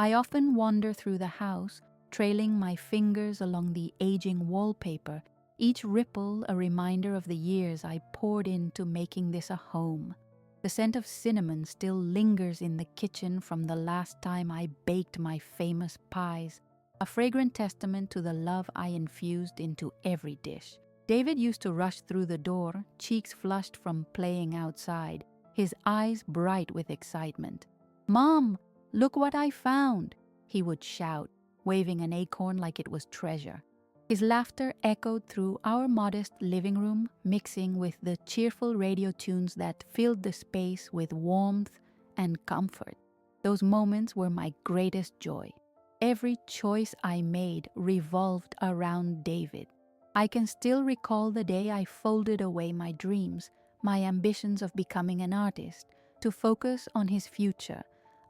I often wander through the house, trailing my fingers along the aging wallpaper, each ripple a reminder of the years I poured into making this a home. The scent of cinnamon still lingers in the kitchen from the last time I baked my famous pies, a fragrant testament to the love I infused into every dish. David used to rush through the door, cheeks flushed from playing outside, his eyes bright with excitement. "Mom, look what I found!" he would shout, waving an acorn like it was treasure. His laughter echoed through our modest living room, mixing with the cheerful radio tunes that filled the space with warmth and comfort. Those moments were my greatest joy. Every choice I made revolved around David. I can still recall the day I folded away my dreams, my ambitions of becoming an artist, to focus on his future.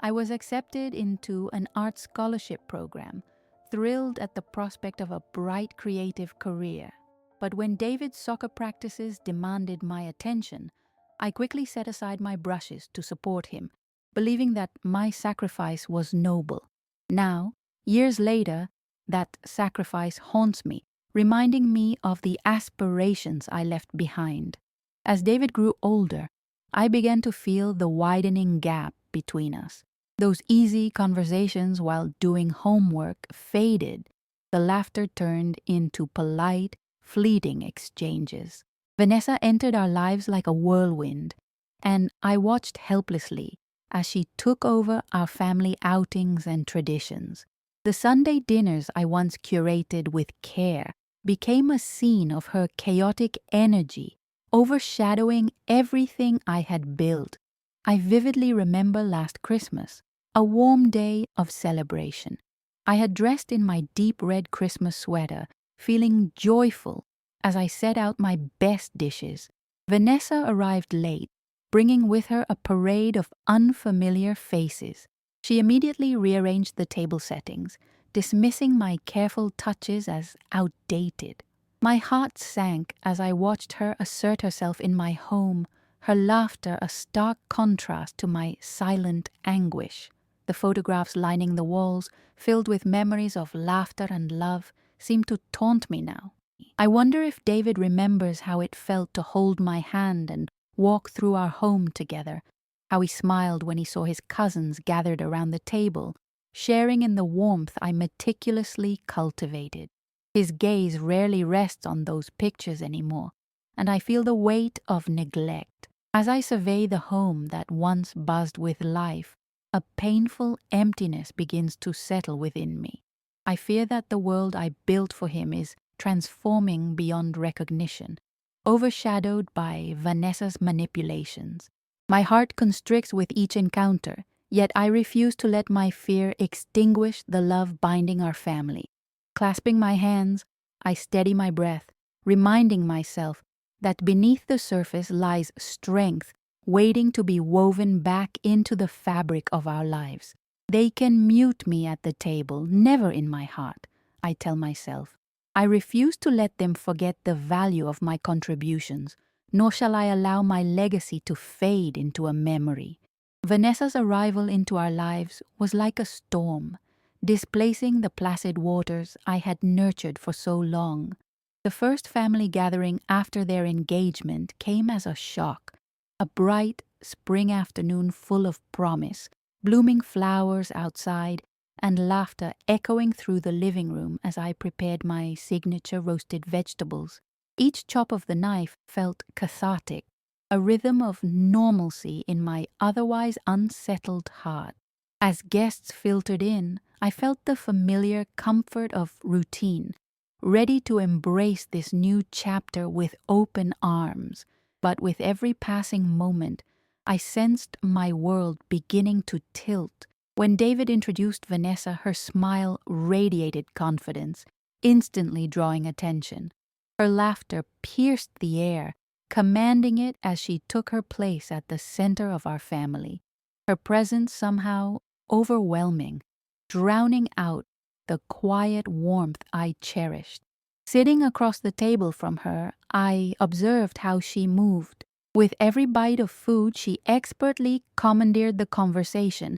I was accepted into an art scholarship program, thrilled at the prospect of a bright creative career. But when David's soccer practices demanded my attention, I quickly set aside my brushes to support him, believing that my sacrifice was noble. Now, years later, that sacrifice haunts me, reminding me of the aspirations I left behind. As David grew older, I began to feel the widening gap between us. Those easy conversations while doing homework faded. The laughter turned into polite, fleeting exchanges. Vanessa entered our lives like a whirlwind, and I watched helplessly as she took over our family outings and traditions. The Sunday dinners I once curated with care became a scene of her chaotic energy, overshadowing everything I had built. I vividly remember last Christmas, a warm day of celebration. I had dressed in my deep red Christmas sweater, feeling joyful as I set out my best dishes. Vanessa arrived late, bringing with her a parade of unfamiliar faces. She immediately rearranged the table settings, dismissing my careful touches as outdated. My heart sank as I watched her assert herself in my home, her laughter a stark contrast to my silent anguish. The photographs lining the walls, filled with memories of laughter and love, seemed to taunt me now. I wonder if David remembers how it felt to hold my hand and walk through our home together, how he smiled when he saw his cousins gathered around the table, sharing in the warmth I meticulously cultivated. His gaze rarely rests on those pictures anymore, and I feel the weight of neglect. As I survey the home that once buzzed with life, a painful emptiness begins to settle within me. I fear that the world I built for him is transforming beyond recognition, overshadowed by Vanessa's manipulations. My heart constricts with each encounter, yet I refuse to let my fear extinguish the love binding our family. Clasping my hands, I steady my breath, reminding myself that beneath the surface lies strength waiting to be woven back into the fabric of our lives. They can mute me at the table, never in my heart, I tell myself. I refuse to let them forget the value of my contributions, nor shall I allow my legacy to fade into a memory. Vanessa's arrival into our lives was like a storm, displacing the placid waters I had nurtured for so long. The first family gathering after their engagement came as a shock. A bright spring afternoon full of promise, blooming flowers outside, and laughter echoing through the living room as I prepared my signature roasted vegetables. Each chop of the knife felt cathartic, a rhythm of normalcy in my otherwise unsettled heart. As guests filtered in, I felt the familiar comfort of routine, ready to embrace this new chapter with open arms. But with every passing moment, I sensed my world beginning to tilt. When David introduced Vanessa, her smile radiated confidence, instantly drawing attention. Her laughter pierced the air, commanding it as she took her place at the center of our family. Her presence somehow overwhelming, drowning out the quiet warmth I cherished. Sitting across the table from her, I observed how she moved. With every bite of food, she expertly commandeered the conversation,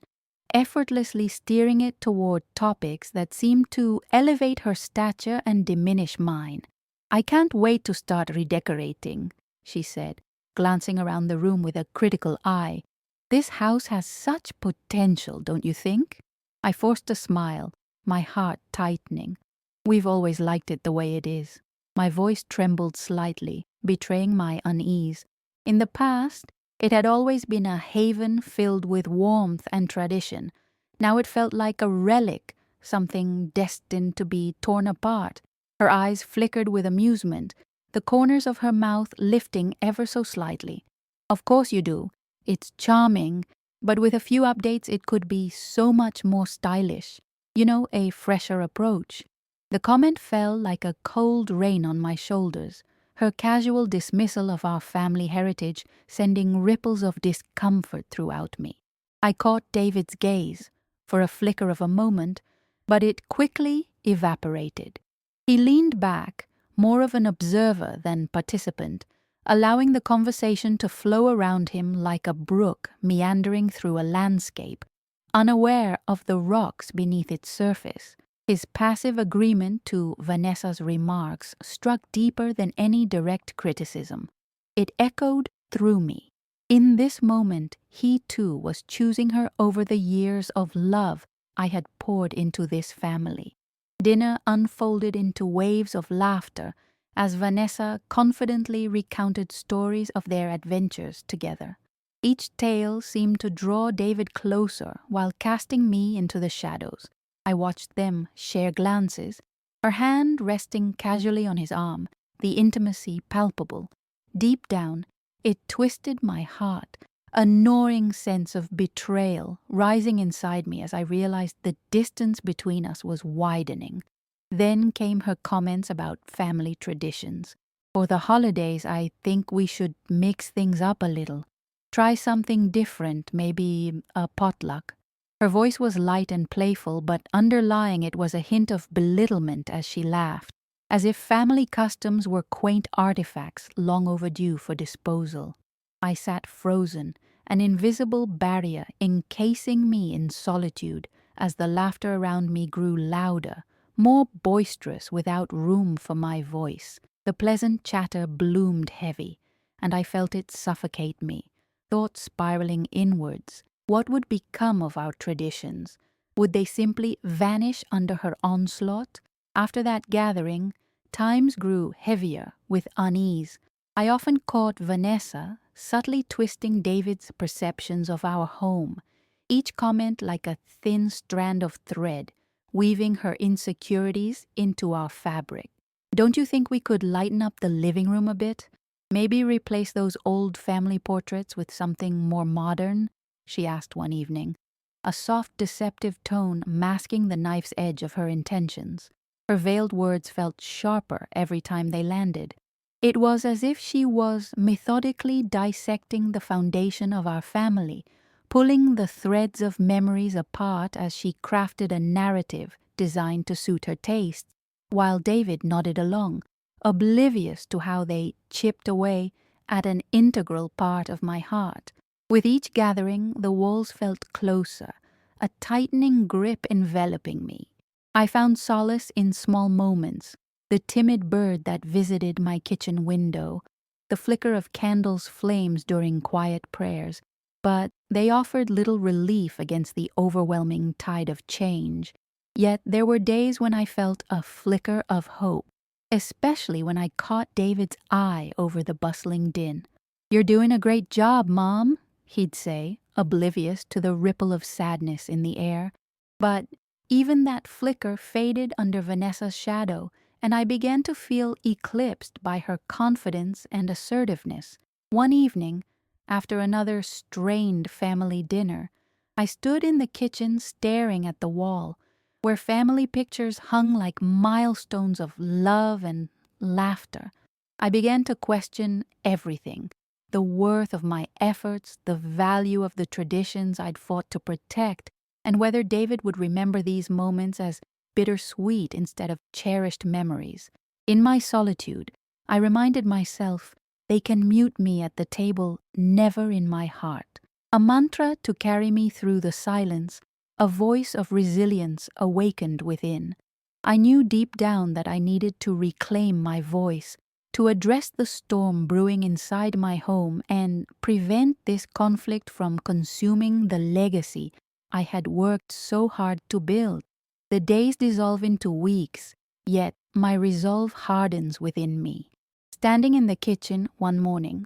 effortlessly steering it toward topics that seemed to elevate her stature and diminish mine. "I can't wait to start redecorating," she said, glancing around the room with a critical eye. "This house has such potential, don't you think?" I forced a smile, my heart tightening. "We've always liked it the way it is." My voice trembled slightly, betraying my unease. In the past, it had always been a haven filled with warmth and tradition. Now it felt like a relic, something destined to be torn apart. Her eyes flickered with amusement, the corners of her mouth lifting ever so slightly. "Of course you do. It's charming, but with a few updates it could be so much more stylish. You know, a fresher approach." The comment fell like a cold rain on my shoulders, her casual dismissal of our family heritage sending ripples of discomfort throughout me. I caught David's gaze for a flicker of a moment, but it quickly evaporated. He leaned back, more of an observer than participant, allowing the conversation to flow around him like a brook meandering through a landscape, unaware of the rocks beneath its surface. His passive agreement to Vanessa's remarks struck deeper than any direct criticism. It echoed through me. In this moment, he too was choosing her over the years of love I had poured into this family. Dinner unfolded into waves of laughter as Vanessa confidently recounted stories of their adventures together. Each tale seemed to draw David closer while casting me into the shadows. I watched them share glances, her hand resting casually on his arm, the intimacy palpable. Deep down, it twisted my heart, a gnawing sense of betrayal rising inside me as I realized the distance between us was widening. Then came her comments about family traditions. "For the holidays, I think we should mix things up a little. Try something different, maybe a potluck." Her voice was light and playful, but underlying it was a hint of belittlement as she laughed, as if family customs were quaint artifacts long overdue for disposal. I sat frozen, an invisible barrier encasing me in solitude as the laughter around me grew louder, more boisterous without room for my voice. The pleasant chatter bloomed heavy, and I felt it suffocate me, thoughts spiraling inwards. What would become of our traditions? Would they simply vanish under her onslaught? After that gathering, times grew heavier with unease. I often caught Vanessa subtly twisting David's perceptions of our home, each comment like a thin strand of thread, weaving her insecurities into our fabric. "Don't you think we could lighten up the living room a bit? Maybe replace those old family portraits with something more modern?" she asked one evening, a soft, deceptive tone masking the knife's edge of her intentions. Her veiled words felt sharper every time they landed. It was as if she was methodically dissecting the foundation of our family, pulling the threads of memories apart as she crafted a narrative designed to suit her tastes, while David nodded along, oblivious to how they chipped away at an integral part of my heart. With each gathering, the walls felt closer, a tightening grip enveloping me. I found solace in small moments, the timid bird that visited my kitchen window, the flicker of candles' flames during quiet prayers, but they offered little relief against the overwhelming tide of change. Yet there were days when I felt a flicker of hope, especially when I caught David's eye over the bustling din. "You're doing a great job, Mom," he'd say, oblivious to the ripple of sadness in the air. But even that flicker faded under Vanessa's shadow, and I began to feel eclipsed by her confidence and assertiveness. One evening, after another strained family dinner, I stood in the kitchen staring at the wall, where family pictures hung like milestones of love and laughter. I began to question everything: the worth of my efforts, the value of the traditions I'd fought to protect, and whether David would remember these moments as bittersweet instead of cherished memories. In my solitude, I reminded myself, they can mute me at the table, never in my heart. A mantra to carry me through the silence, A voice of resilience awakened within. I knew deep down that I needed to reclaim my voice, to address the storm brewing inside my home and prevent this conflict from consuming the legacy I had worked so hard to build. The days dissolve into weeks, yet my resolve hardens within me. Standing in the kitchen one morning,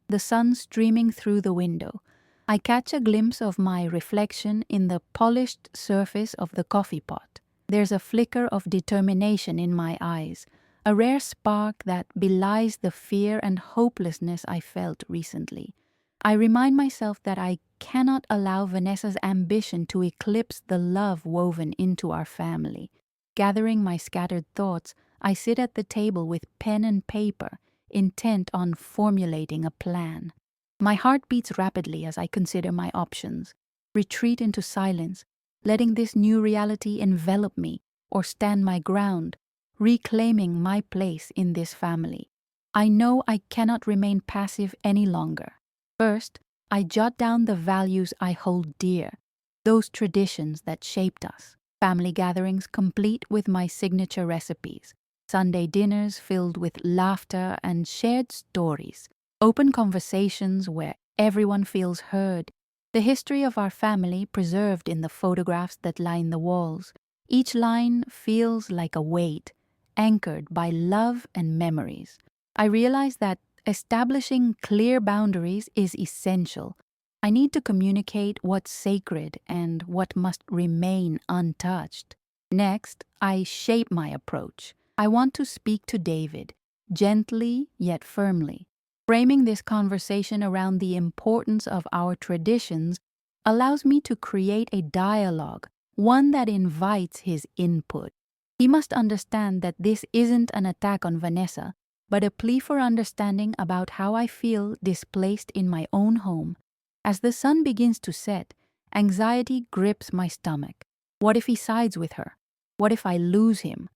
the sun streaming through the window, I catch a glimpse of my reflection in the polished surface of the coffee pot. There's a flicker of determination in my eyes, a rare spark that belies the fear and hopelessness I felt recently. I remind myself that I cannot allow Vanessa's ambition to eclipse the love woven into our family. Gathering my scattered thoughts, I sit at the table with pen and paper, intent on formulating a plan. My heart beats rapidly as I consider my options, retreat into silence, letting this new reality envelop me, or stand my ground, reclaiming my place in this family. I know I cannot remain passive any longer. First, I jot down the values I hold dear, those traditions that shaped us. Family gatherings complete with my signature recipes, Sunday dinners filled with laughter and shared stories, open conversations where everyone feels heard, the history of our family preserved in the photographs that line the walls. Each line feels like a weight, anchored by love and memories. I realize that establishing clear boundaries is essential. I need to communicate what's sacred and what must remain untouched. Next, I shape my approach. I want to speak to David, gently yet firmly. Framing this conversation around the importance of our traditions allows me to create a dialogue, one that invites his input. He must understand that this isn't an attack on Vanessa, but a plea for understanding about how I feel displaced in my own home. As the sun begins to set, anxiety grips my stomach. What if he sides with her? What if I lose him?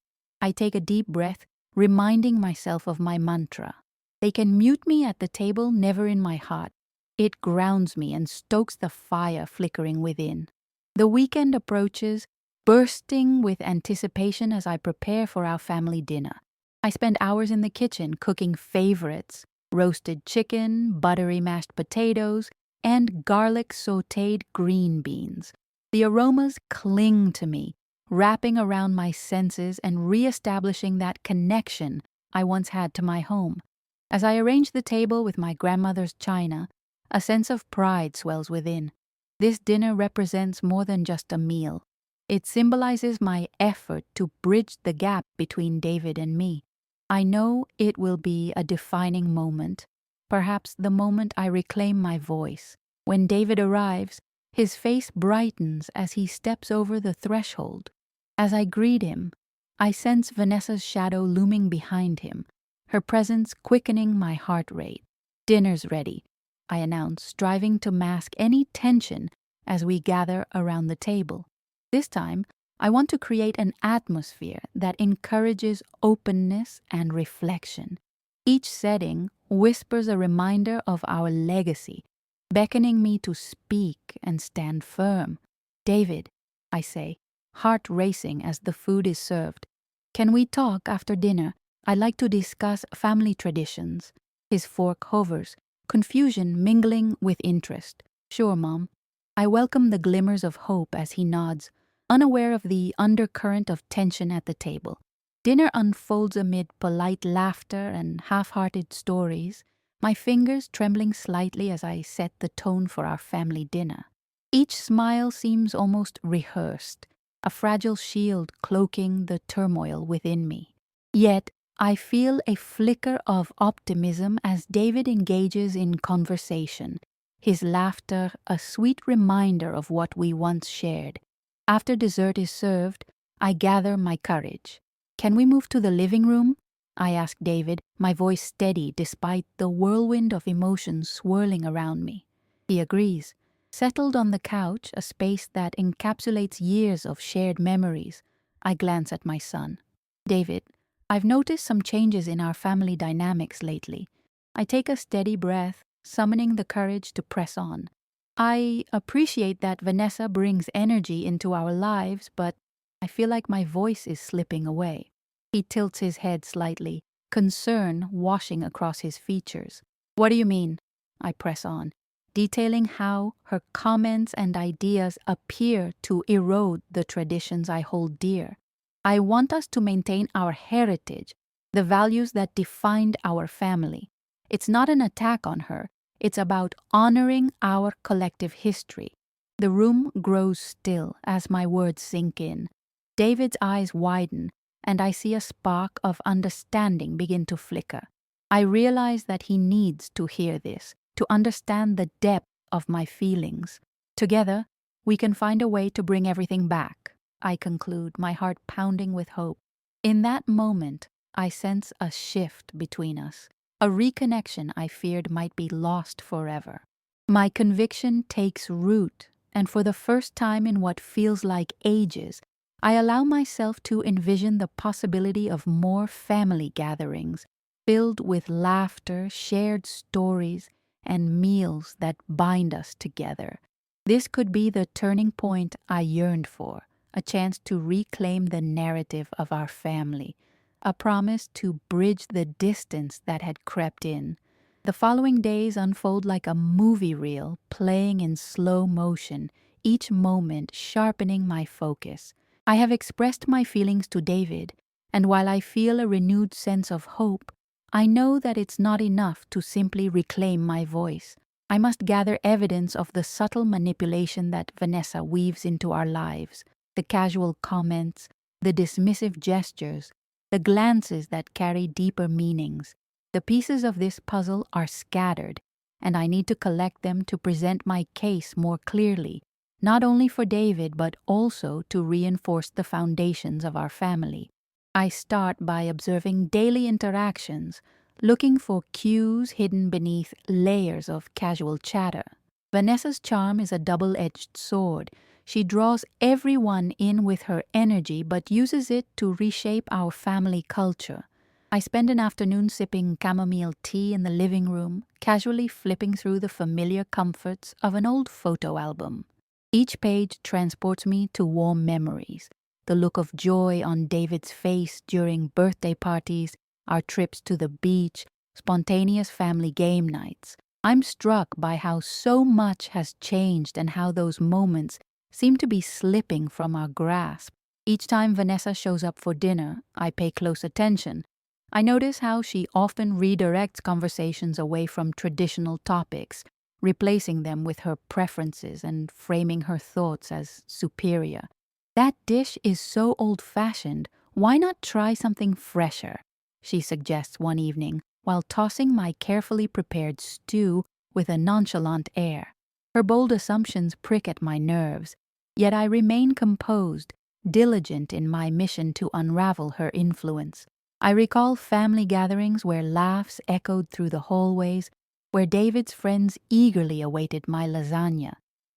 I take a deep breath, reminding myself of my mantra. They can mute me at the table, never in my heart. It grounds me and stokes the fire flickering within. The weekend approaches, bursting with anticipation as I prepare for our family dinner. I spend hours in the kitchen cooking favorites: roasted chicken, buttery mashed potatoes, and garlic sautéed green beans. The aromas cling to me, wrapping around my senses and reestablishing that connection I once had to my home. As I arrange the table with my grandmother's china, a sense of pride swells within. This dinner represents more than just a meal. It symbolizes my effort to bridge the gap between David and me. I know it will be a defining moment, perhaps the moment I reclaim my voice. When David arrives, his face brightens as he steps over the threshold. As I greet him, I sense Vanessa's shadow looming behind him, her presence quickening my heart rate. "Dinner's ready," I announce, striving to mask any tension as we gather around the table. This time, I want to create an atmosphere that encourages openness and reflection. Each setting whispers a reminder of our legacy, beckoning me to speak and stand firm. "David," I say, heart racing as the food is served, "can we talk after dinner? I'd like to discuss family traditions." His fork hovers, confusion mingling with interest. "Sure, Mom." I welcome the glimmers of hope as he nods, unaware of the undercurrent of tension at the table. Dinner unfolds amid polite laughter and half-hearted stories, my fingers trembling slightly as I set the tone for our family dinner. Each smile seems almost rehearsed, a fragile shield cloaking the turmoil within me. Yet, I feel a flicker of optimism as David engages in conversation, his laughter a sweet reminder of what we once shared. After dessert is served, I gather my courage. "Can we move to the living room?" I ask David, my voice steady despite the whirlwind of emotions swirling around me. He agrees. Settled on the couch, a space that encapsulates years of shared memories, I glance at my son. "David, I've noticed some changes in our family dynamics lately." I take a steady breath, summoning the courage to press on. I appreciate that Vanessa brings energy into our lives, but I feel like my voice is slipping away. He tilts his head slightly, concern washing across his features. What do you mean? I press on, detailing how her comments and ideas appear to erode the traditions I hold dear. I want us to maintain our heritage, the values that defined our family. It's not an attack on her. It's about honoring our collective history. The room grows still as my words sink in. David's eyes widen, and I see a spark of understanding begin to flicker. I realize that he needs to hear this, to understand the depth of my feelings. Together, we can find a way to bring everything back, I conclude, my heart pounding with hope. In that moment, I sense a shift between us, a reconnection I feared might be lost forever. My conviction takes root, and for the first time in what feels like ages, I allow myself to envision the possibility of more family gatherings, filled with laughter, shared stories, and meals that bind us together. This could be the turning point I yearned for, a chance to reclaim the narrative of our family, a promise to bridge the distance that had crept in. The following days unfold like a movie reel playing in slow motion, each moment sharpening my focus. I have expressed my feelings to David, and while I feel a renewed sense of hope, I know that it's not enough to simply reclaim my voice. I must gather evidence of the subtle manipulation that Vanessa weaves into our lives, the casual comments, the dismissive gestures, the glances that carry deeper meanings. The pieces of this puzzle are scattered, and I need to collect them to present my case more clearly, not only for David but also to reinforce the foundations of our family. I start by observing daily interactions, looking for cues hidden beneath layers of casual chatter. Vanessa's charm is a double-edged sword. She draws everyone in with her energy but uses it to reshape our family culture. I spend an afternoon sipping chamomile tea in the living room, casually flipping through the familiar comforts of an old photo album. Each page transports me to warm memories. The look of joy on David's face during birthday parties, our trips to the beach, spontaneous family game nights. I'm struck by how so much has changed and how those moments seem to be slipping from our grasp. Each time Vanessa shows up for dinner, I pay close attention. I notice how she often redirects conversations away from traditional topics, replacing them with her preferences and framing her thoughts as superior. That dish is so old-fashioned, why not try something fresher? She suggests one evening, while tossing my carefully prepared stew with a nonchalant air. Her bold assumptions prick at my nerves, yet I remain composed, diligent in my mission to unravel her influence. I recall family gatherings where laughs echoed through the hallways, where David's friends eagerly awaited my lasagna,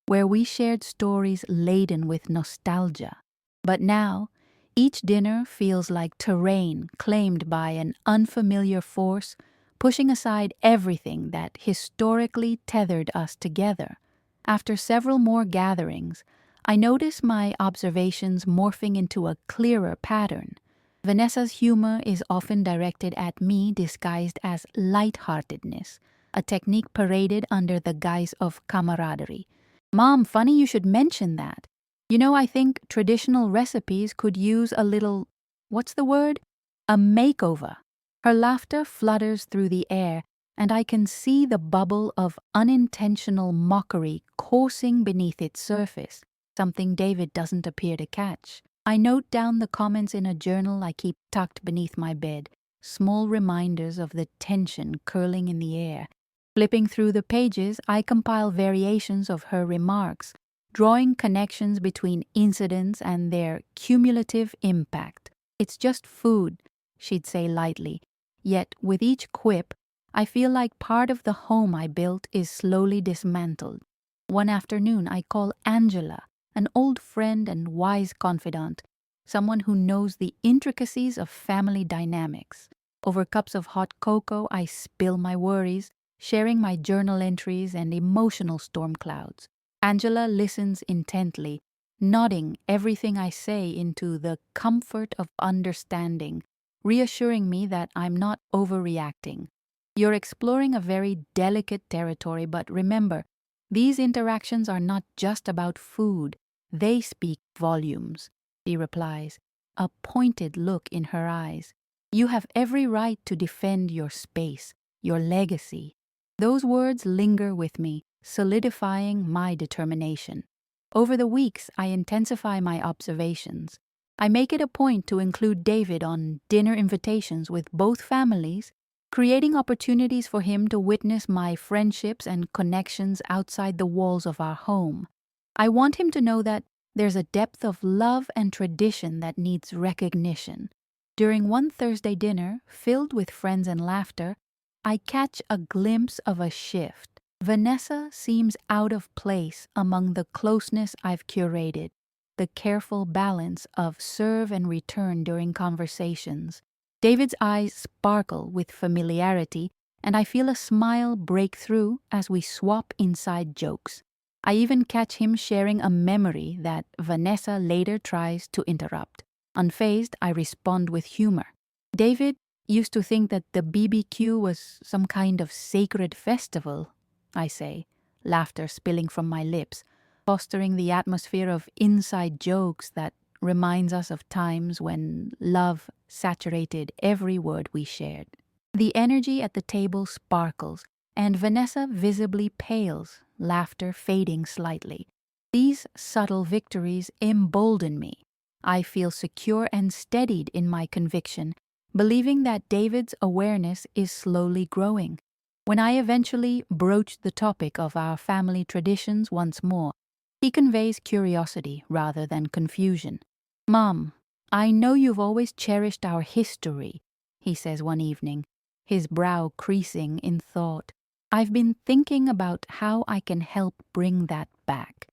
where we shared stories laden with nostalgia. But now, each dinner feels like terrain claimed by an unfamiliar force, pushing aside everything that historically tethered us together. After several more gatherings, I notice my observations morphing into a clearer pattern. Vanessa's humor is often directed at me disguised as lightheartedness, a technique paraded under the guise of camaraderie. "Mom, funny you should mention that. I think traditional recipes could use a little, what's the word? A makeover." Her laughter flutters through the air, and I can see the bubble of unintentional mockery coursing beneath its surface, something David doesn't appear to catch. I note down the comments in a journal I keep tucked beneath my bed, small reminders of the tension curling in the air. Flipping through the pages, I compile variations of her remarks, drawing connections between incidents and their cumulative impact. "It's just food," she'd say lightly, yet with each quip, I feel like part of the home I built is slowly dismantled. One afternoon, I call Angela, an old friend and wise confidant, someone who knows the intricacies of family dynamics. Over cups of hot cocoa, I spill my worries, sharing my journal entries and emotional storm clouds. Angela listens intently, nodding everything I say into the comfort of understanding, reassuring me that I'm not overreacting. You're exploring a very delicate territory, but remember, these interactions are not just about food. They speak volumes, she replies, a pointed look in her eyes. You have every right to defend your space, your legacy. Those words linger with me, solidifying my determination. Over the weeks, I intensify my observations. I make it a point to include David on dinner invitations with both families, creating opportunities for him to witness my friendships and connections outside the walls of our home. I want him to know that there's a depth of love and tradition that needs recognition. During one Thursday dinner, filled with friends and laughter, I catch a glimpse of a shift. Vanessa seems out of place among the closeness I've curated, the careful balance of serve and return during conversations. David's eyes sparkle with familiarity, and I feel a smile break through as we swap inside jokes. I even catch him sharing a memory that Vanessa later tries to interrupt. Unfazed, I respond with humor. David used to think that the BBQ was some kind of sacred festival, I say, laughter spilling from my lips, fostering the atmosphere of inside jokes that reminds us of times when love saturated every word we shared. The energy at the table sparkles, and Vanessa visibly pales, laughter fading slightly. These subtle victories embolden me. I feel secure and steadied in my conviction, believing that David's awareness is slowly growing. When I eventually broach the topic of our family traditions once more, he conveys curiosity rather than confusion. "Mom, I know you've always cherished our history," he says one evening, his brow creasing in thought. "I've been thinking about how I can help bring that back."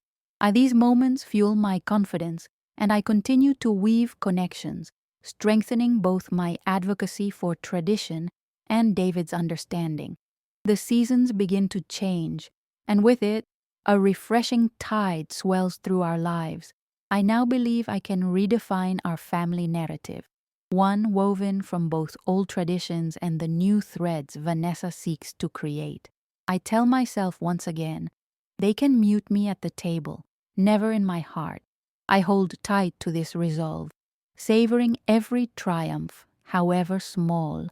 These moments fuel my confidence, and I continue to weave connections, strengthening both my advocacy for tradition and David's understanding. The seasons begin to change, and with it, a refreshing tide swells through our lives. I now believe I can redefine our family narrative, one woven from both old traditions and the new threads Vanessa seeks to create. I tell myself once again, they can mute me at the table, never in my heart. I hold tight to this resolve, savoring every triumph, however small,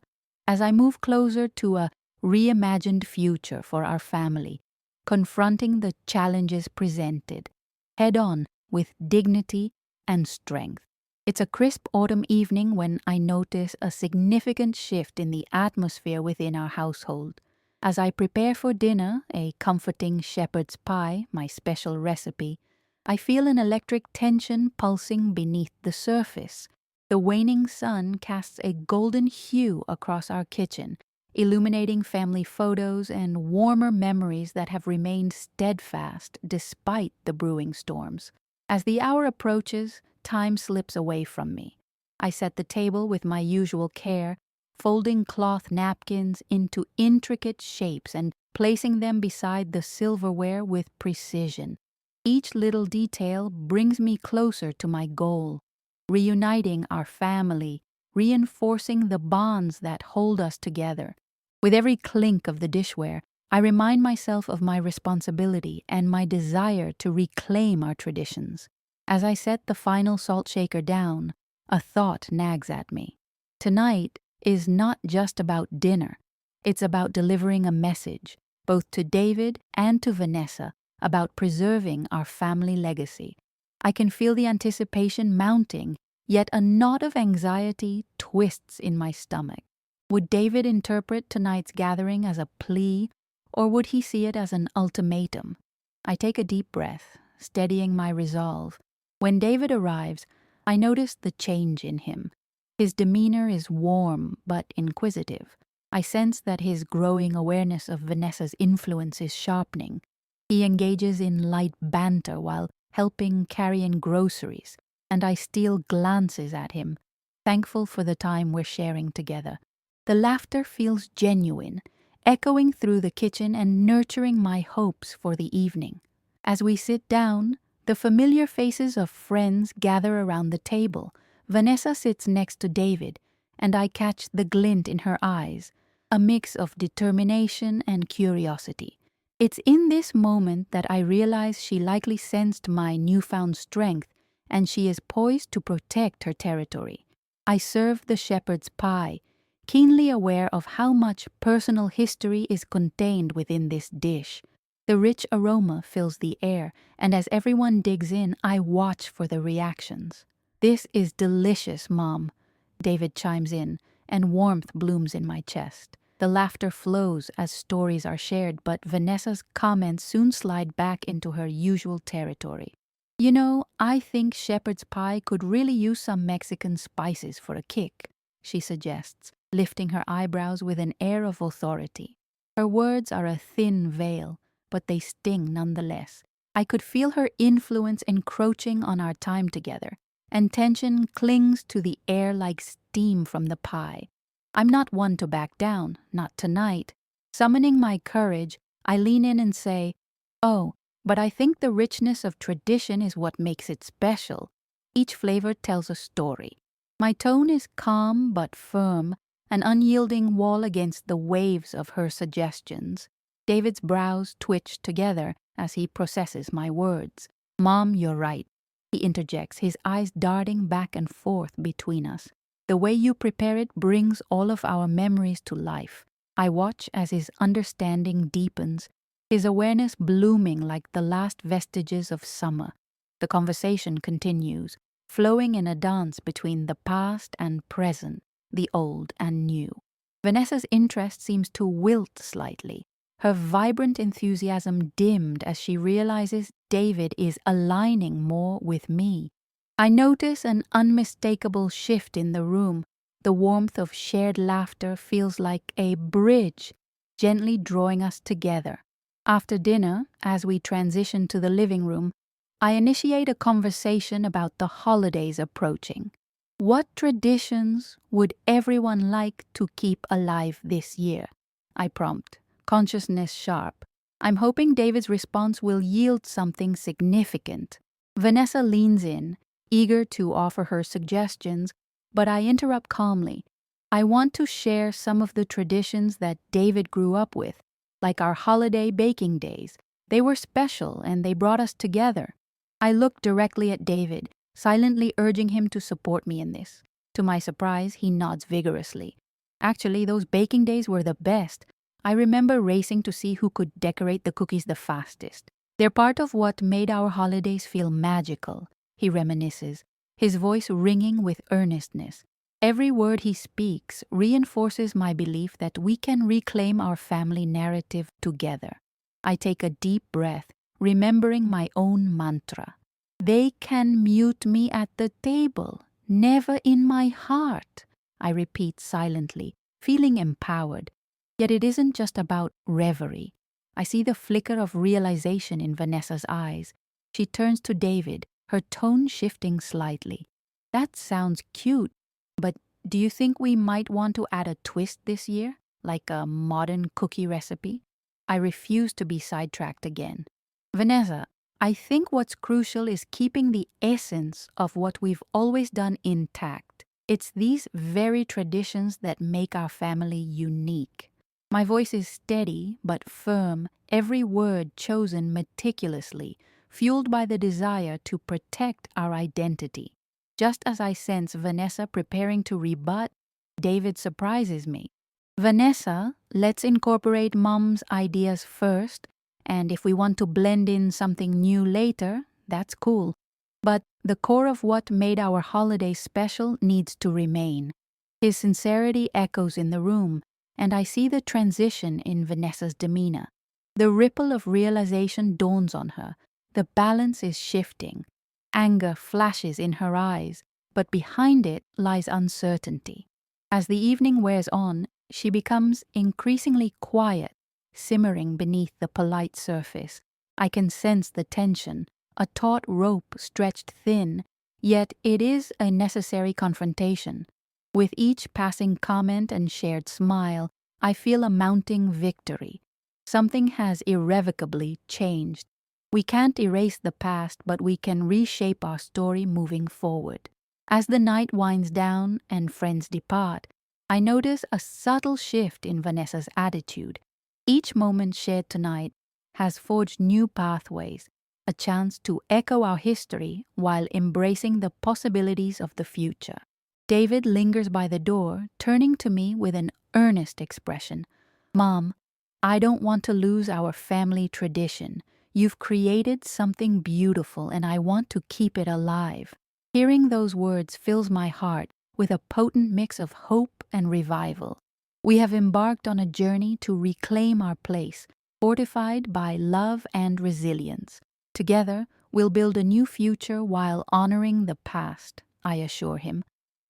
as I move closer to a reimagined future for our family, confronting the challenges presented, head on with dignity and strength. It's a crisp autumn evening when I notice a significant shift in the atmosphere within our household. As I prepare for dinner, a comforting shepherd's pie, my special recipe, I feel an electric tension pulsing beneath the surface. The waning sun casts a golden hue across our kitchen, illuminating family photos and warmer memories that have remained steadfast despite the brewing storms. As the hour approaches, time slips away from me. I set the table with my usual care, folding cloth napkins into intricate shapes and placing them beside the silverware with precision. Each little detail brings me closer to my goal, reuniting our family, reinforcing the bonds that hold us together. With every clink of the dishware, I remind myself of my responsibility and my desire to reclaim our traditions. As I set the final salt shaker down, a thought nags at me. Tonight is not just about dinner. It's about delivering a message, both to David and to Vanessa, about preserving our family legacy. I can feel the anticipation mounting, yet a knot of anxiety twists in my stomach. Would David interpret tonight's gathering as a plea, or would he see it as an ultimatum? I take a deep breath, steadying my resolve. When David arrives, I notice the change in him. His demeanor is warm but inquisitive. I sense that his growing awareness of Vanessa's influence is sharpening. He engages in light banter while helping carry in groceries, and I steal glances at him, thankful for the time we're sharing together. The laughter feels genuine, echoing through the kitchen and nurturing my hopes for the evening. As we sit down, the familiar faces of friends gather around the table. Vanessa sits next to David, and I catch the glint in her eyes, a mix of determination and curiosity. It's in this moment that I realize she likely sensed my newfound strength, and she is poised to protect her territory. I serve the shepherd's pie, keenly aware of how much personal history is contained within this dish. The rich aroma fills the air, and as everyone digs in, I watch for the reactions. "This is delicious, Mom," David chimes in, and warmth blooms in my chest. The laughter flows as stories are shared, but Vanessa's comments soon slide back into her usual territory. "You know, I think shepherd's pie could really use some Mexican spices for a kick," she suggests, lifting her eyebrows with an air of authority. Her words are a thin veil, but they sting nonetheless. I could feel her influence encroaching on our time together, and tension clings to the air like steam from the pie. I'm not one to back down, not tonight. Summoning my courage, I lean in and say, "Oh, but I think the richness of tradition is what makes it special. Each flavor tells a story." My tone is calm but firm, an unyielding wall against the waves of her suggestions. David's brows twitch together as he processes my words. "Mom, you're right," he interjects, his eyes darting back and forth between us. "The way you prepare it brings all of our memories to life." I watch as his understanding deepens, his awareness blooming like the last vestiges of summer. The conversation continues, flowing in a dance between the past and present, the old and new. Vanessa's interest seems to wilt slightly, her vibrant enthusiasm dimmed as she realizes David is aligning more with me. I notice an unmistakable shift in the room. The warmth of shared laughter feels like a bridge, gently drawing us together. After dinner, as we transition to the living room, I initiate a conversation about the holidays approaching. What traditions would everyone like to keep alive this year? I prompt, consciousness sharp. I'm hoping David's response will yield something significant. Vanessa leans in, eager to offer her suggestions, but I interrupt calmly. I want to share some of the traditions that David grew up with, like our holiday baking days. They were special and they brought us together. I look directly at David, silently urging him to support me in this. To my surprise, he nods vigorously. Actually, those baking days were the best. I remember racing to see who could decorate the cookies the fastest. They're part of what made our holidays feel magical, he reminisces, his voice ringing with earnestness. Every word he speaks reinforces my belief that we can reclaim our family narrative together. I take a deep breath, remembering my own mantra. "They can mute me at the table, never in my heart," I repeat silently, feeling empowered. Yet it isn't just about reverie. I see the flicker of realization in Vanessa's eyes. She turns to David, her tone shifting slightly. "That sounds cute, but do you think we might want to add a twist this year, like a modern cookie recipe?" I refuse to be sidetracked again. "Vanessa, I think what's crucial is keeping the essence of what we've always done intact. It's these very traditions that make our family unique." My voice is steady but firm, every word chosen meticulously, fueled by the desire to protect our identity. Just as I sense Vanessa preparing to rebut, David surprises me. "Vanessa, let's incorporate Mom's ideas first, and if we want to blend in something new later, that's cool. But the core of what made our holiday special needs to remain." His sincerity echoes in the room, and I see the transition in Vanessa's demeanor. The ripple of realization dawns on her. The balance is shifting. Anger flashes in her eyes, but behind it lies uncertainty. As the evening wears on, she becomes increasingly quiet, simmering beneath the polite surface. I can sense the tension, a taut rope stretched thin, yet it is a necessary confrontation. With each passing comment and shared smile, I feel a mounting victory. Something has irrevocably changed. We can't erase the past, but we can reshape our story moving forward. As the night winds down and friends depart, I notice a subtle shift in Vanessa's attitude. Each moment shared tonight has forged new pathways, a chance to echo our history while embracing the possibilities of the future. David lingers by the door, turning to me with an earnest expression. Mom, I don't want to lose our family tradition. You've created something beautiful and I want to keep it alive. Hearing those words fills my heart with a potent mix of hope and revival. We have embarked on a journey to reclaim our place, fortified by love and resilience. Together, we'll build a new future while honoring the past, I assure him,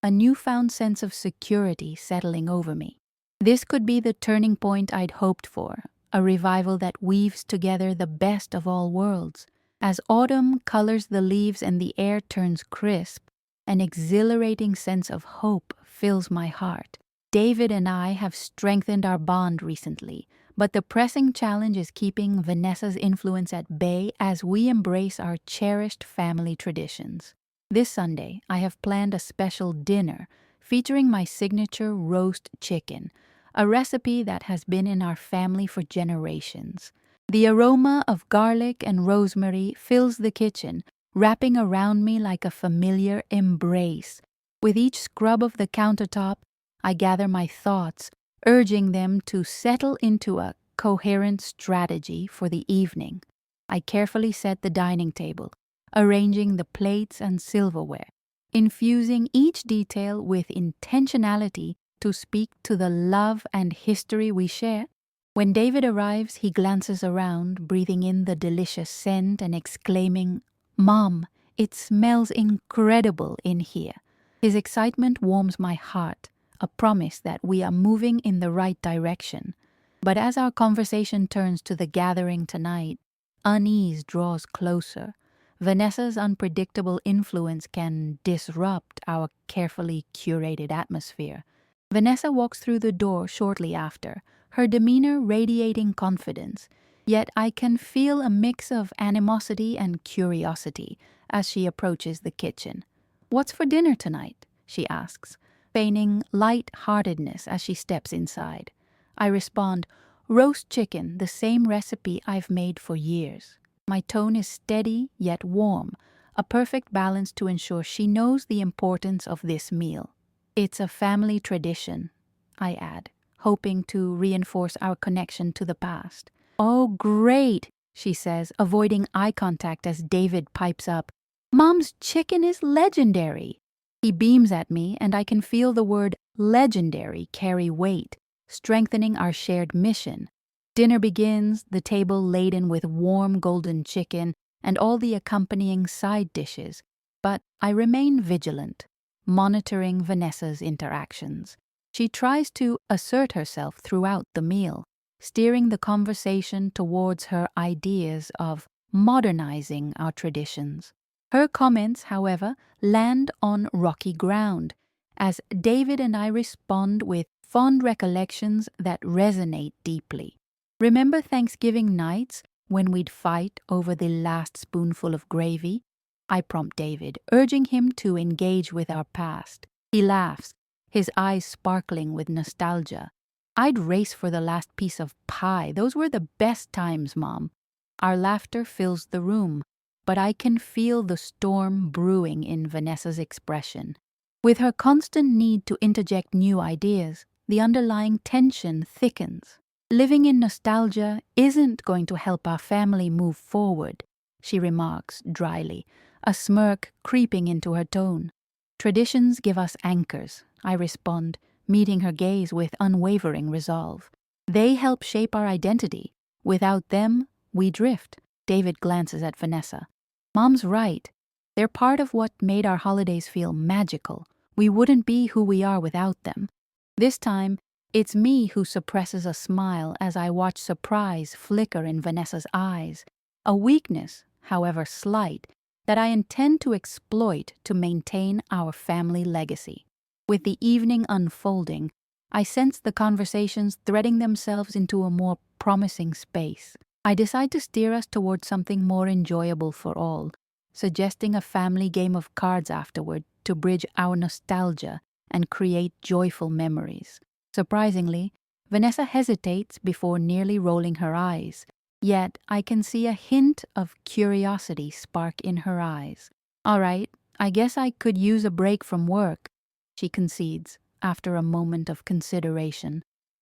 a newfound sense of security settling over me. This could be the turning point I'd hoped for, a revival that weaves together the best of all worlds. As autumn colors the leaves and the air turns crisp, an exhilarating sense of hope fills my heart. David and I have strengthened our bond recently, but the pressing challenge is keeping Vanessa's influence at bay as we embrace our cherished family traditions. This Sunday, I have planned a special dinner featuring my signature roast chicken, a recipe that has been in our family for generations. The aroma of garlic and rosemary fills the kitchen, wrapping around me like a familiar embrace. With each scrub of the countertop, I gather my thoughts, urging them to settle into a coherent strategy for the evening. I carefully set the dining table, arranging the plates and silverware, infusing each detail with intentionality to speak to the love and history we share. When David arrives, he glances around, breathing in the delicious scent and exclaiming, "Mom, it smells incredible in here." His excitement warms my heart, a promise that we are moving in the right direction. But as our conversation turns to the gathering tonight, unease draws closer. Vanessa's unpredictable influence can disrupt our carefully curated atmosphere. Vanessa walks through the door shortly after, her demeanor radiating confidence, yet I can feel a mix of animosity and curiosity as she approaches the kitchen. "What's for dinner tonight?" she asks, feigning light-heartedness as she steps inside. I respond, "Roast chicken, the same recipe I've made for years." My tone is steady yet warm, a perfect balance to ensure she knows the importance of this meal. "It's a family tradition," I add, hoping to reinforce our connection to the past. "Oh, great," she says, avoiding eye contact as David pipes up, "Mom's chicken is legendary." He beams at me, and I can feel the word legendary carry weight, strengthening our shared mission. Dinner begins, the table laden with warm golden chicken and all the accompanying side dishes, but I remain vigilant, monitoring Vanessa's interactions. She tries to assert herself throughout the meal, steering the conversation towards her ideas of modernizing our traditions. Her comments, however, land on rocky ground, as David and I respond with fond recollections that resonate deeply. "Remember Thanksgiving nights when we'd fight over the last spoonful of gravy?" I prompt David, urging him to engage with our past. He laughs, his eyes sparkling with nostalgia. "I'd race for the last piece of pie. Those were the best times, Mom." Our laughter fills the room, but I can feel the storm brewing in Vanessa's expression. With her constant need to interject new ideas, the underlying tension thickens. "Living in nostalgia isn't going to help our family move forward," she remarks dryly, a smirk creeping into her tone. "Traditions give us anchors," I respond, meeting her gaze with unwavering resolve. "They help shape our identity. Without them, we drift." David glances at Vanessa. "Mom's right. They're part of what made our holidays feel magical. We wouldn't be who we are without them." This time, it's me who suppresses a smile as I watch surprise flicker in Vanessa's eyes, a weakness, however slight, that I intend to exploit to maintain our family legacy. With the evening unfolding, I sense the conversations threading themselves into a more promising space. I decide to steer us towards something more enjoyable for all, suggesting a family game of cards afterward to bridge our nostalgia and create joyful memories. Surprisingly, Vanessa hesitates before nearly rolling her eyes, yet I can see a hint of curiosity spark in her eyes. "All right, I guess I could use a break from work," she concedes after a moment of consideration.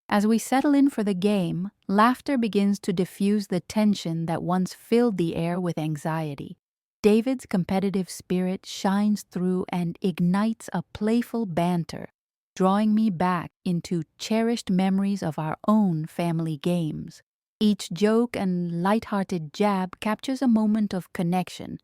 As we settle in for the game, laughter begins to diffuse the tension that once filled the air with anxiety. David's competitive spirit shines through and ignites a playful banter, drawing me back into cherished memories of our own family games. Each joke and light-hearted jab captures a moment of connection,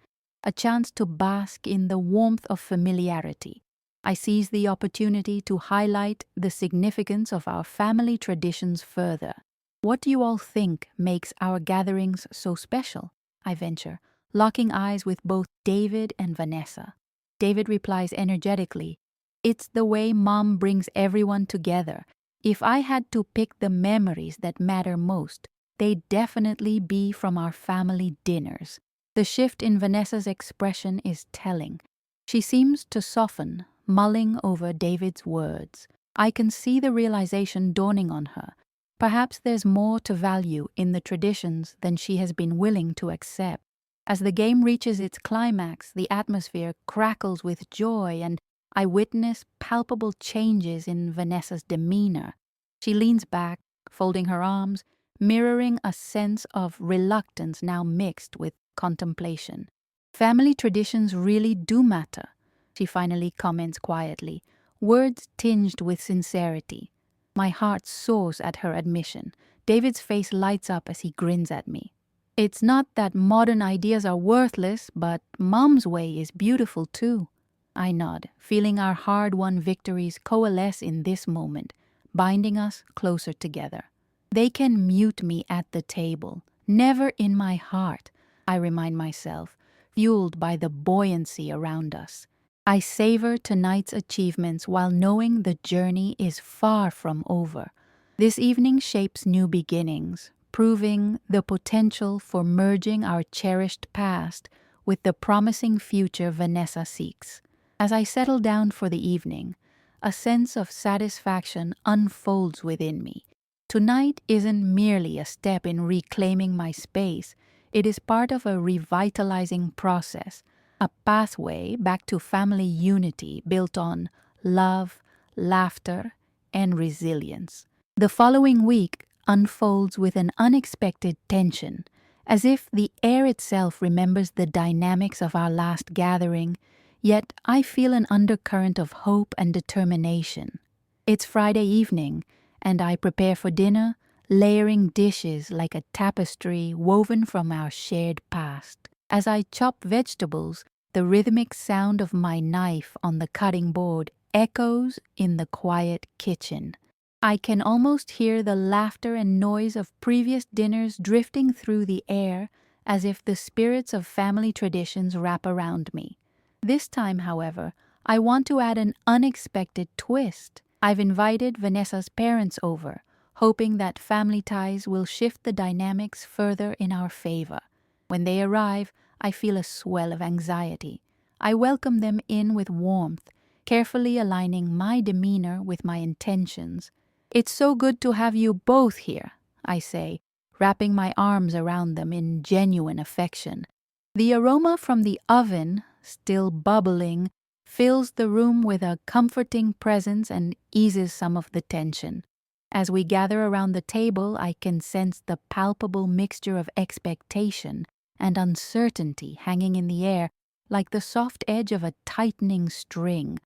a chance to bask in the warmth of familiarity. I seize the opportunity to highlight the significance of our family traditions further. "What do you all think makes our gatherings so special?" I venture, locking eyes with both David and Vanessa. David replies energetically, "It's the way Mom brings everyone together. If I had to pick the memories that matter most, they'd definitely be from our family dinners." The shift in Vanessa's expression is telling. She seems to soften, mulling over David's words. I can see the realization dawning on her. Perhaps there's more to value in the traditions than she has been willing to accept. As the game reaches its climax, the atmosphere crackles with joy, and I witness palpable changes in Vanessa's demeanor. She leans back, folding her arms, mirroring a sense of reluctance now mixed with contemplation. "Family traditions really do matter," she finally comments quietly, words tinged with sincerity. My heart soars at her admission. David's face lights up as he grins at me. "It's not that modern ideas are worthless, but Mom's way is beautiful too." I nod, feeling our hard-won victories coalesce in this moment, binding us closer together. "They can mute me at the table, never in my heart," I remind myself, fueled by the buoyancy around us. I savor tonight's achievements while knowing the journey is far from over. This evening shapes new beginnings, proving the potential for merging our cherished past with the promising future Vanessa seeks. As I settle down for the evening, a sense of satisfaction unfolds within me. Tonight isn't merely a step in reclaiming my space, it is part of a revitalizing process, a pathway back to family unity built on love, laughter, and resilience. The following week unfolds with an unexpected tension, as if the air itself remembers the dynamics of our last gathering, yet I feel an undercurrent of hope and determination. It's Friday evening, and I prepare for dinner, layering dishes like a tapestry woven from our shared past. As I chop vegetables, the rhythmic sound of my knife on the cutting board echoes in the quiet kitchen. I can almost hear the laughter and noise of previous dinners drifting through the air, as if the spirits of family traditions wrap around me. This time, however, I want to add an unexpected twist. I've invited Vanessa's parents over, hoping that family ties will shift the dynamics further in our favor. When they arrive, I feel a swell of anxiety. I welcome them in with warmth, carefully aligning my demeanor with my intentions. "It's so good to have you both here," I say, wrapping my arms around them in genuine affection. The aroma from the oven, still bubbling, fills the room with a comforting presence and eases some of the tension. As we gather around the table, I can sense the palpable mixture of expectation and uncertainty hanging in the air like the soft edge of a tightening string.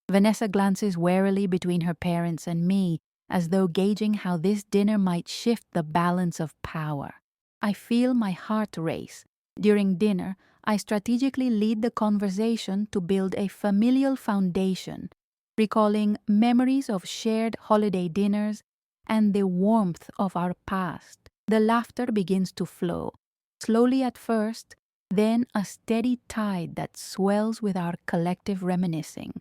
Vanessa glances warily between her parents and me, as though gauging how this dinner might shift the balance of power. I feel my heart race. During dinner, I strategically lead the conversation to build a familial foundation, recalling memories of shared holiday dinners and the warmth of our past. The laughter begins to flow, slowly at first, then a steady tide that swells with our collective reminiscing.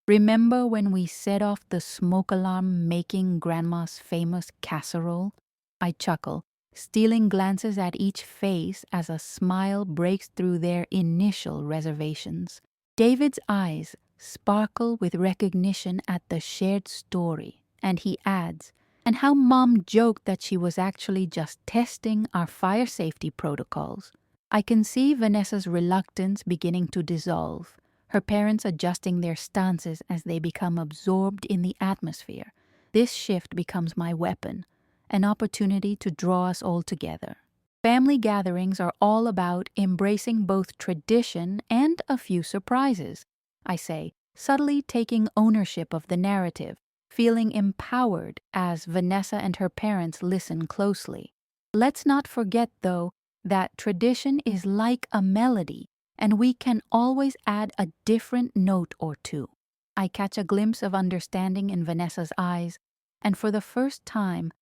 "Remember when we set off the smoke alarm making Grandma's famous casserole?" I chuckle, stealing glances at each face as a smile breaks through their initial reservations. David's eyes sparkle with recognition at the shared story, and he adds, "And how Mom joked that she was actually just testing our fire safety protocols." I can see Vanessa's reluctance beginning to dissolve, her parents adjusting their stances as they become absorbed in the atmosphere. This shift becomes my weapon, an opportunity to draw us all together. Family gatherings are all about embracing both tradition and a few surprises, I say, subtly taking ownership of the narrative, feeling empowered as Vanessa and her parents listen closely. Let's not forget, though, that tradition is like a melody, and we can always add a different note or two. I catch a glimpse of understanding in Vanessa's eyes, and for the first time,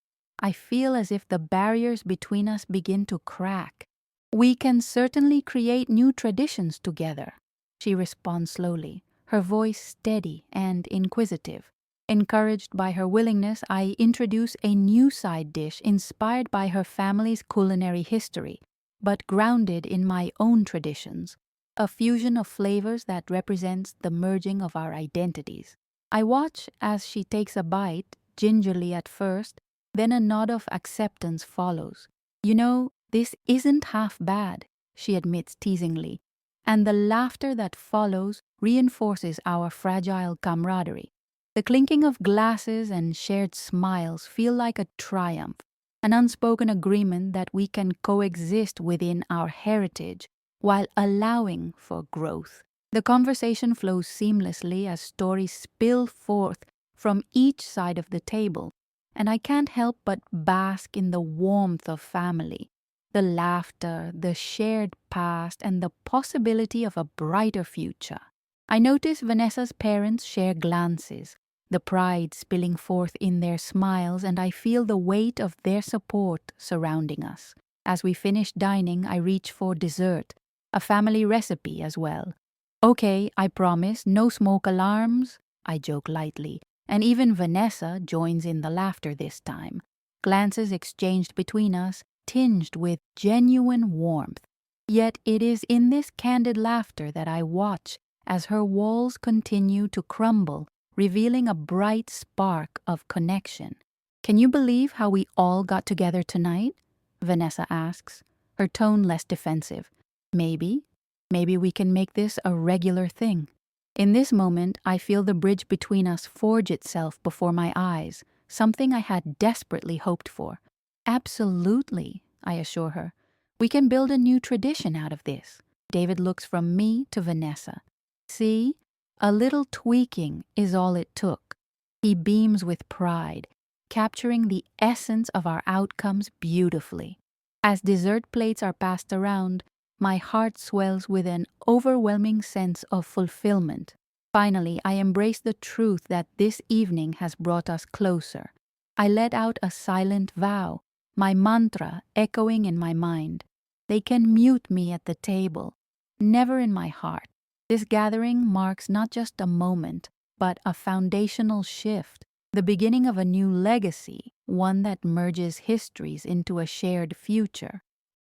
I feel as if the barriers between us begin to crack. "We can certainly create new traditions together," she responds slowly, her voice steady and inquisitive. Encouraged by her willingness, I introduce a new side dish inspired by her family's culinary history, but grounded in my own traditions, a fusion of flavors that represents the merging of our identities. I watch as she takes a bite, gingerly at first, then a nod of acceptance follows. "You know, this isn't half bad," she admits teasingly, and the laughter that follows reinforces our fragile camaraderie. The clinking of glasses and shared smiles feel like a triumph, an unspoken agreement that we can coexist within our heritage while allowing for growth. The conversation flows seamlessly as stories spill forth from each side of the table, and I can't help but bask in the warmth of family, the laughter, the shared past, and the possibility of a brighter future. I notice Vanessa's parents share glances, the pride spilling forth in their smiles, and I feel the weight of their support surrounding us. As we finish dining, I reach for dessert, a family recipe as well. "Okay, I promise, no smoke alarms," I joke lightly, and even Vanessa joins in the laughter this time. Glances exchanged between us, tinged with genuine warmth. Yet it is in this candid laughter that I watch as her walls continue to crumble, revealing a bright spark of connection. "Can you believe how we all got together tonight?" Vanessa asks, her tone less defensive. Maybe we can make this a regular thing." In this moment, I feel the bridge between us forge itself before my eyes, something I had desperately hoped for. "Absolutely," I assure her. "We can build a new tradition out of this." David looks from me to Vanessa. "See? A little tweaking is all it took." He beams with pride, capturing the essence of our outcomes beautifully. As dessert plates are passed around, my heart swells with an overwhelming sense of fulfillment. Finally, I embrace the truth that this evening has brought us closer. I let out a silent vow, my mantra echoing in my mind. They can mute me at the table, never in my heart. This gathering marks not just a moment, but a foundational shift, the beginning of a new legacy, one that merges histories into a shared future.